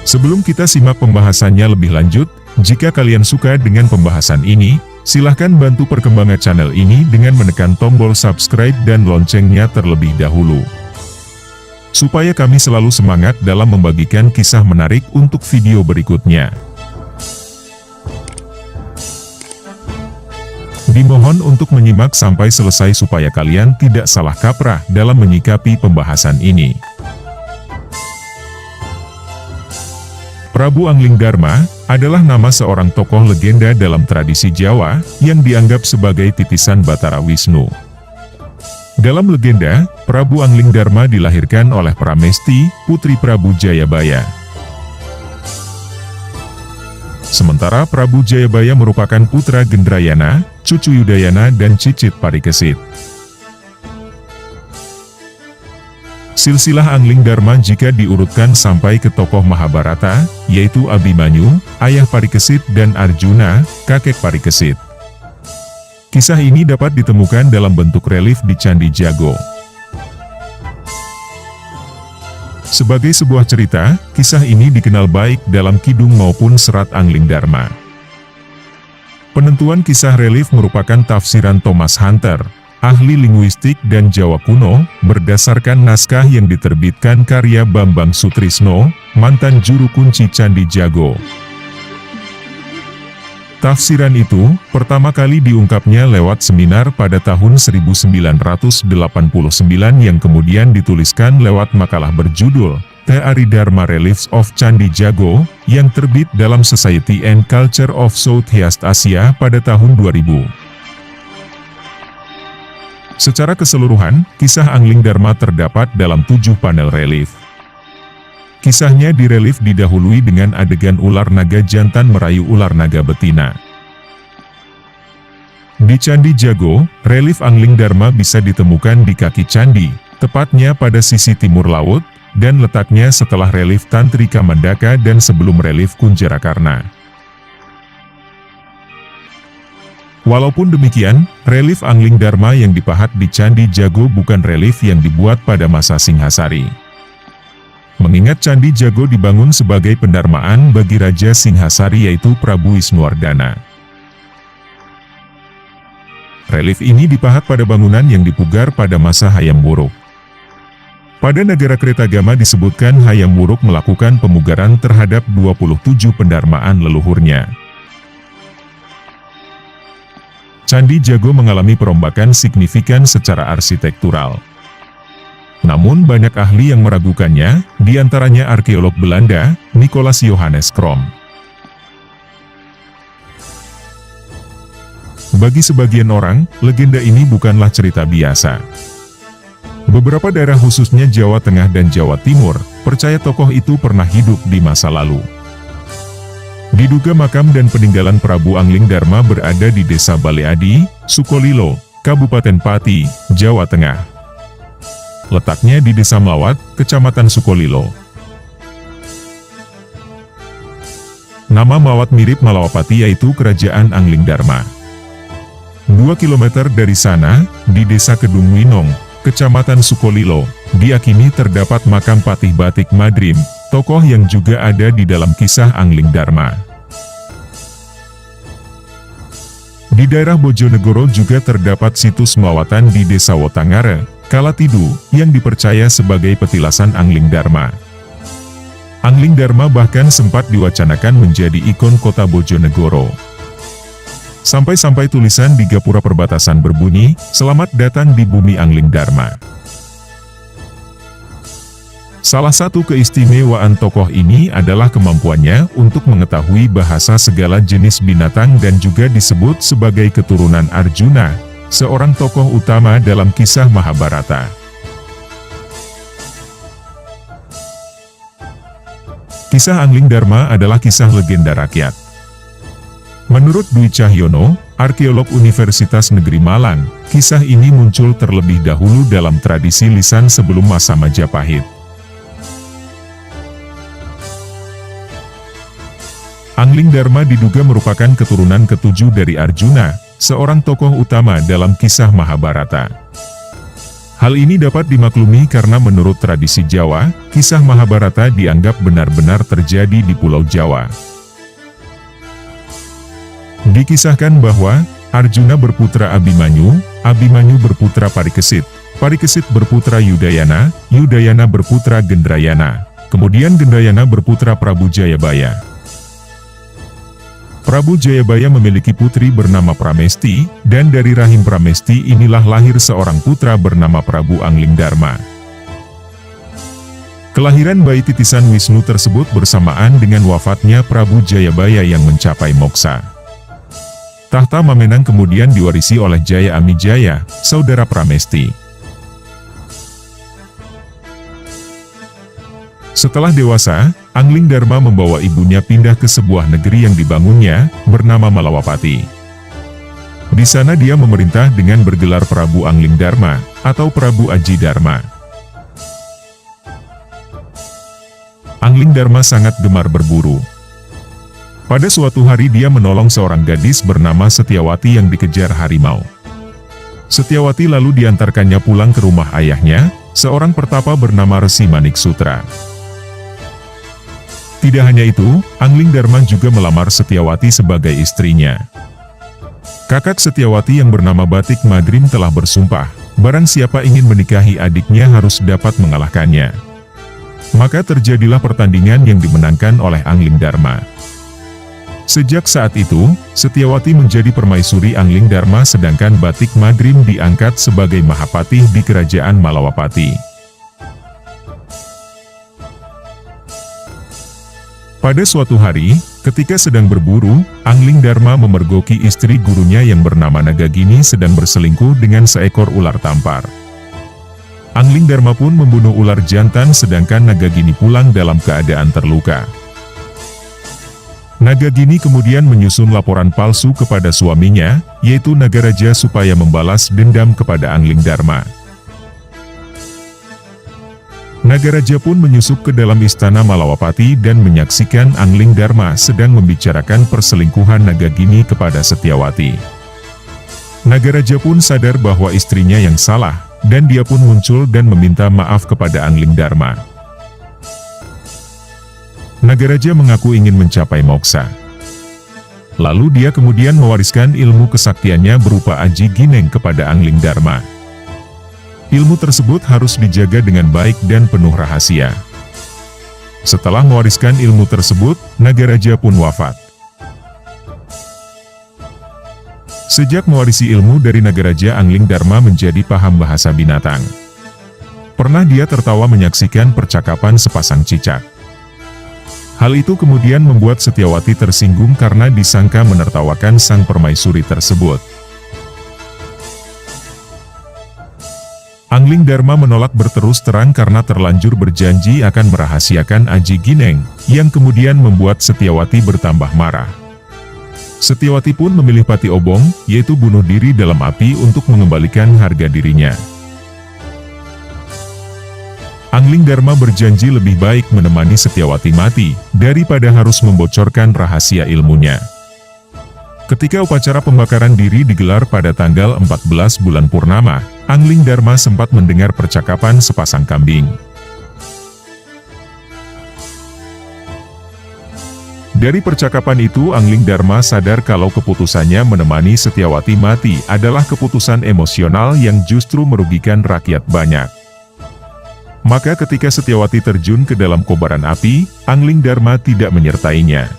Sebelum kita simak pembahasannya lebih lanjut, jika kalian suka dengan pembahasan ini, silahkan bantu perkembangan channel ini dengan menekan tombol subscribe dan loncengnya terlebih dahulu. Supaya kami selalu semangat dalam membagikan kisah menarik untuk video berikutnya. Dimohon untuk menyimak sampai selesai supaya kalian tidak salah kaprah dalam menyikapi pembahasan ini. Prabu Anglingdarma adalah nama seorang tokoh legenda dalam tradisi Jawa yang dianggap sebagai titisan Batara Wisnu. Dalam legenda, Prabu Anglingdarma dilahirkan oleh Pramesti, putri Prabu Jayabaya. Sementara Prabu Jayabaya merupakan putra Gendrayana, cucu Yudayana dan cicit Parikesit. Silsilah Anglingdarma jika diurutkan sampai ke tokoh Mahabharata, yaitu Abhimanyu, ayah Parikesit dan Arjuna, kakek Parikesit. Kisah ini dapat ditemukan dalam bentuk relief di Candi Jago. Sebagai sebuah cerita, kisah ini dikenal baik dalam kidung maupun serat Anglingdarma. Penentuan kisah relief merupakan tafsiran Thomas Hunter, ahli linguistik dan Jawa kuno, berdasarkan naskah yang diterbitkan karya Bambang Sutrisno, mantan juru kunci Candi Jago. Tafsiran itu, pertama kali diungkapnya lewat seminar pada tahun 1989 yang kemudian dituliskan lewat makalah berjudul The Aridharma Reliefs of Candi Jago, yang terbit dalam Society and Culture of Southeast Asia pada tahun 2000. Secara keseluruhan, kisah Anglingdarma terdapat dalam 7 panel relief. Kisahnya direlief didahului dengan adegan ular naga jantan merayu ular naga betina. Di Candi Jago, relief Anglingdarma bisa ditemukan di kaki candi, tepatnya pada sisi timur laut, dan letaknya setelah relief Tantrika Mandaka dan sebelum relief Kunjarakarna. Walaupun demikian, relief Anglingdarma yang dipahat di Candi Jago bukan relief yang dibuat pada masa Singhasari. Mengingat Candi Jago dibangun sebagai pendarmaan bagi Raja Singhasari yaitu Prabu Wisnuwardana. Relief ini dipahat pada bangunan yang dipugar pada masa Hayam Wuruk. Pada negara Kretagama disebutkan Hayam Wuruk melakukan pemugaran terhadap 27 pendarmaan leluhurnya. Candi Jago mengalami perombakan signifikan secara arsitektural. Namun banyak ahli yang meragukannya, diantaranya arkeolog Belanda, Nicolaas Johannes Krom. Bagi sebagian orang, legenda ini bukanlah cerita biasa. Beberapa daerah khususnya Jawa Tengah dan Jawa Timur, percaya tokoh itu pernah hidup di masa lalu. Diduga makam dan peninggalan Prabu Anglingdarma berada di Desa Baleadi, Sukolilo, Kabupaten Pati, Jawa Tengah. Letaknya di Desa Mlawat, Kecamatan Sukolilo. Nama Mlawat mirip Malawapati yaitu Kerajaan Anglingdarma. 2 km dari sana, di Desa Kedung Winong, Kecamatan Sukolilo, diyakini terdapat makam Patih Batik Madrim, tokoh yang juga ada di dalam kisah Anglingdarma. Di daerah Bojonegoro juga terdapat situs melawatan di Desa Wotangare, Kalatidu, yang dipercaya sebagai petilasan Anglingdarma. Anglingdarma bahkan sempat diwacanakan menjadi ikon kota Bojonegoro. Sampai-sampai tulisan di gapura perbatasan berbunyi, "Selamat datang di bumi Anglingdarma." Salah satu keistimewaan tokoh ini adalah kemampuannya untuk mengetahui bahasa segala jenis binatang dan juga disebut sebagai keturunan Arjuna, seorang tokoh utama dalam kisah Mahabharata. Kisah Anglingdarma adalah kisah legenda rakyat. Menurut Dwi Cahyono, arkeolog Universitas Negeri Malang, kisah ini muncul terlebih dahulu dalam tradisi lisan sebelum masa Majapahit. Anglingdarma diduga merupakan keturunan ketujuh dari Arjuna, seorang tokoh utama dalam kisah Mahabharata. Hal ini dapat dimaklumi karena menurut tradisi Jawa, kisah Mahabharata dianggap benar-benar terjadi di Pulau Jawa. Dikisahkan bahwa Arjuna berputra Abimanyu, Abimanyu berputra Parikesit, Parikesit berputra Yudayana, Yudayana berputra Gendrayana, kemudian Gendrayana berputra Prabu Jayabaya. Prabu Jayabaya memiliki putri bernama Pramesti, dan dari rahim Pramesti inilah lahir seorang putra bernama Prabu Anglingdarma. Kelahiran bayi titisan Wisnu tersebut bersamaan dengan wafatnya Prabu Jayabaya yang mencapai moksa. Tahta Mamenang kemudian diwarisi oleh Jaya Amijaya, saudara Pramesti. Setelah dewasa, Anglingdarma membawa ibunya pindah ke sebuah negeri yang dibangunnya, bernama Malawapati. Di sana dia memerintah dengan bergelar Prabu Anglingdarma, atau Prabu Aji Dharma. Anglingdarma sangat gemar berburu. Pada suatu hari dia menolong seorang gadis bernama Setyawati yang dikejar harimau. Setyawati lalu diantarkannya pulang ke rumah ayahnya, seorang pertapa bernama Resi Manik Sutra. Tidak hanya itu, Anglingdarma juga melamar Setyawati sebagai istrinya. Kakak Setyawati yang bernama Batik Madrim telah bersumpah, barang siapa ingin menikahi adiknya harus dapat mengalahkannya. Maka terjadilah pertandingan yang dimenangkan oleh Anglingdarma. Sejak saat itu, Setyawati menjadi permaisuri Anglingdarma sedangkan Batik Madrim diangkat sebagai Mahapatih di kerajaan Malawapati. Pada suatu hari, ketika sedang berburu, Anglingdarma memergoki istri gurunya yang bernama Nagagini sedang berselingkuh dengan seekor ular tampar. Anglingdarma pun membunuh ular jantan sedangkan Nagagini pulang dalam keadaan terluka. Nagagini kemudian menyusun laporan palsu kepada suaminya, yaitu Nagaraja supaya membalas dendam kepada Anglingdarma. Nagaraja pun menyusup ke dalam istana Malawapati dan menyaksikan Anglingdarma sedang membicarakan perselingkuhan Nagagini kepada Setyawati. Nagaraja pun sadar bahwa istrinya yang salah, dan dia pun muncul dan meminta maaf kepada Anglingdarma. Nagaraja mengaku ingin mencapai moksa. Lalu dia kemudian mewariskan ilmu kesaktiannya berupa Aji Gineng kepada Anglingdarma. Ilmu tersebut harus dijaga dengan baik dan penuh rahasia. Setelah mewariskan ilmu tersebut, Nagaraja pun wafat. Sejak mewarisi ilmu dari Nagaraja, Anglingdarma menjadi paham bahasa binatang. Pernah dia tertawa menyaksikan percakapan sepasang cicak. Hal itu kemudian membuat Setyawati tersinggung karena disangka menertawakan sang permaisuri tersebut. Anglingdarma menolak berterus terang karena terlanjur berjanji akan merahasiakan Aji Gineng, yang kemudian membuat Setyawati bertambah marah. Setyawati pun memilih Pati Obong, yaitu bunuh diri dalam api untuk mengembalikan harga dirinya. Anglingdarma berjanji lebih baik menemani Setyawati mati, daripada harus membocorkan rahasia ilmunya. Ketika upacara pembakaran diri digelar pada tanggal 14 bulan Purnama, Anglingdarma sempat mendengar percakapan sepasang kambing. Dari percakapan itu Anglingdarma sadar kalau keputusannya menemani Setyawati mati adalah keputusan emosional yang justru merugikan rakyat banyak. Maka ketika Setyawati terjun ke dalam kobaran api, Anglingdarma tidak menyertainya.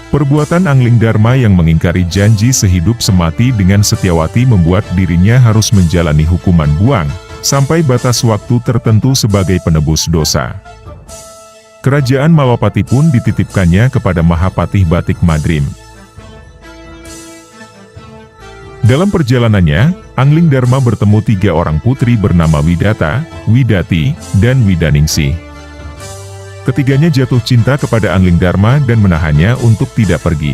Perbuatan Anglingdarma yang mengingkari janji sehidup semati dengan Setyawati membuat dirinya harus menjalani hukuman buang, sampai batas waktu tertentu sebagai penebus dosa. Kerajaan Malawapati pun dititipkannya kepada Mahapatih Batik Madrim. Dalam perjalanannya, Anglingdarma bertemu 3 orang putri bernama Widata, Widati, dan Widaningsih. Ketiganya jatuh cinta kepada Anglingdarma dan menahannya untuk tidak pergi.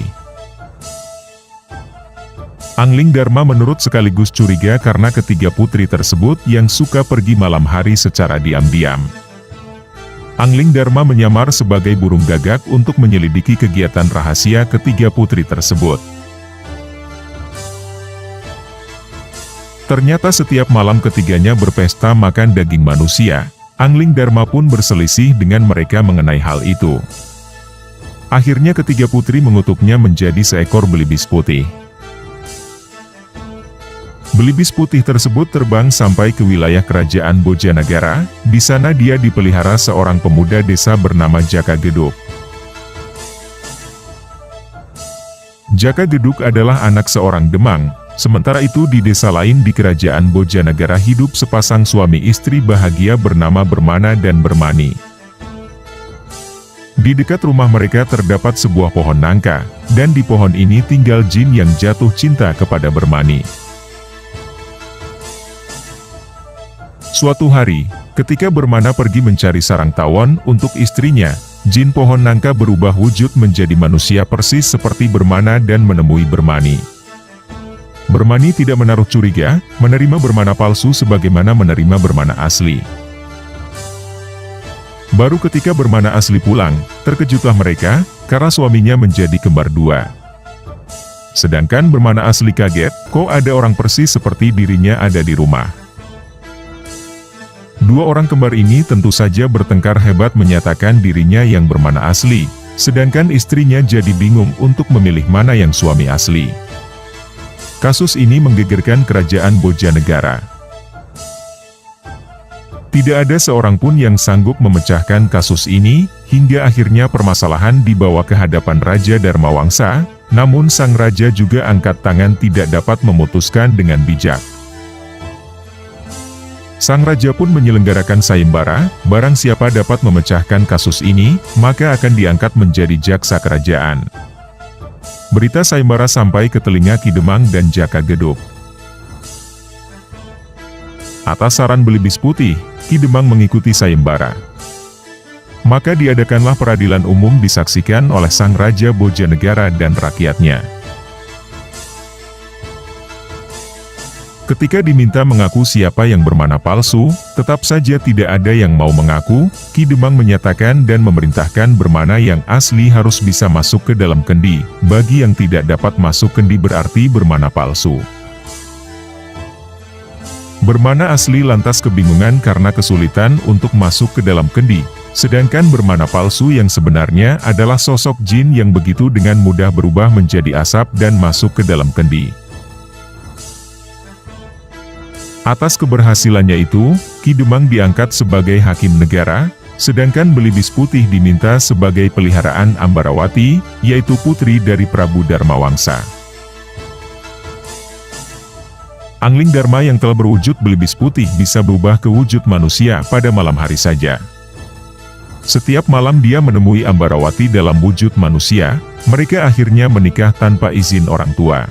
Anglingdarma menurut sekaligus curiga karena ketiga putri tersebut yang suka pergi malam hari secara diam-diam. Anglingdarma menyamar sebagai burung gagak untuk menyelidiki kegiatan rahasia ketiga putri tersebut. Ternyata setiap malam ketiganya berpesta makan daging manusia. Anglingdarma pun berselisih dengan mereka mengenai hal itu. Akhirnya ketiga putri mengutuknya menjadi seekor belibis putih. Belibis putih tersebut terbang sampai ke wilayah kerajaan Bojanegara. Di sana dia dipelihara seorang pemuda desa bernama Jaka Geduk. Jaka Geduk adalah anak seorang Demang. Sementara itu di desa lain di kerajaan Bojanegara hidup sepasang suami istri bahagia bernama Bermana dan Bermani. Di dekat rumah mereka terdapat sebuah pohon nangka, dan di pohon ini tinggal jin yang jatuh cinta kepada Bermani. Suatu hari, ketika Bermana pergi mencari sarang tawon untuk istrinya, jin pohon nangka berubah wujud menjadi manusia persis seperti Bermana dan menemui Bermani. Bermani tidak menaruh curiga, menerima Bermana palsu sebagaimana menerima Bermana asli. Baru ketika Bermana asli pulang, terkejutlah mereka, karena suaminya menjadi kembar dua. Sedangkan Bermana asli kaget, kok ada orang persis seperti dirinya ada di rumah. Dua orang kembar ini tentu saja bertengkar hebat menyatakan dirinya yang Bermana asli, sedangkan istrinya jadi bingung untuk memilih mana yang suami asli. Kasus ini menggegerkan kerajaan Bojanegara. Tidak ada seorang pun yang sanggup memecahkan kasus ini, hingga akhirnya permasalahan dibawa ke hadapan Raja Dharmawangsa, namun sang raja juga angkat tangan tidak dapat memutuskan dengan bijak. Sang raja pun menyelenggarakan sayembara, barang siapa dapat memecahkan kasus ini, maka akan diangkat menjadi jaksa kerajaan. Berita sayembara sampai ke telinga Ki Demang dan Jaka Geduk. Atas saran Belibis Putih, Ki Demang mengikuti sayembara. Maka diadakanlah peradilan umum disaksikan oleh sang Raja Bojanegara dan rakyatnya. Ketika diminta mengaku siapa yang bermana palsu, tetap saja tidak ada yang mau mengaku. Ki Demang menyatakan dan memerintahkan bermana yang asli harus bisa masuk ke dalam kendi. Bagi yang tidak dapat masuk kendi berarti bermana palsu. Bermana asli lantas kebingungan karena kesulitan untuk masuk ke dalam kendi. Sedangkan bermana palsu yang sebenarnya adalah sosok jin yang begitu dengan mudah berubah menjadi asap dan masuk ke dalam kendi. Atas keberhasilannya itu, Ki Demang diangkat sebagai hakim negara, sedangkan Belibis Putih diminta sebagai peliharaan Ambarawati, yaitu putri dari Prabu Dharmawangsa. Anglingdarma yang telah berwujud Belibis Putih bisa berubah ke wujud manusia pada malam hari saja. Setiap malam dia menemui Ambarawati dalam wujud manusia, mereka akhirnya menikah tanpa izin orang tua.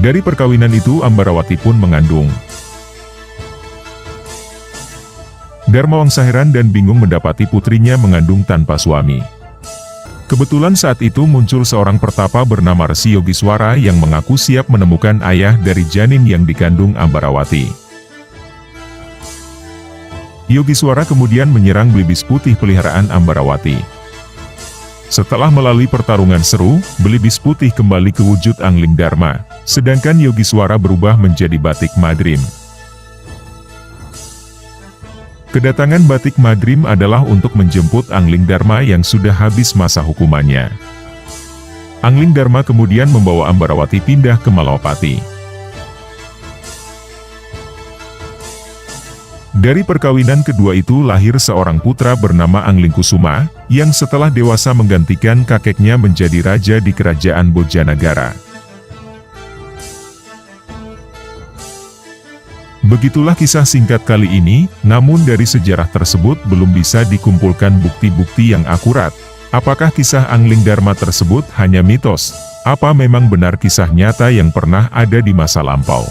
Dari perkawinan itu Ambarawati pun mengandung. Dharmawangsa heran dan bingung mendapati putrinya mengandung tanpa suami. Kebetulan saat itu muncul seorang pertapa bernama Resi Yogiswara yang mengaku siap menemukan ayah dari janin yang dikandung Ambarawati. Yogiswara kemudian menyerang Belibis Putih peliharaan Ambarawati. Setelah melalui pertarungan seru, Belibis Putih kembali ke wujud Anglingdarma, sedangkan Yogiswara berubah menjadi Batik Madrim. Kedatangan Batik Madrim adalah untuk menjemput Anglingdarma yang sudah habis masa hukumannya. Anglingdarma kemudian membawa Ambarawati pindah ke Malawapati. Dari perkawinan kedua itu lahir seorang putra bernama Anglingkusuma, yang setelah dewasa menggantikan kakeknya menjadi raja di kerajaan Bojanegara. Begitulah kisah singkat kali ini, namun dari sejarah tersebut belum bisa dikumpulkan bukti-bukti yang akurat. Apakah kisah Anglingdarma tersebut hanya mitos? Apa memang benar kisah nyata yang pernah ada di masa lampau?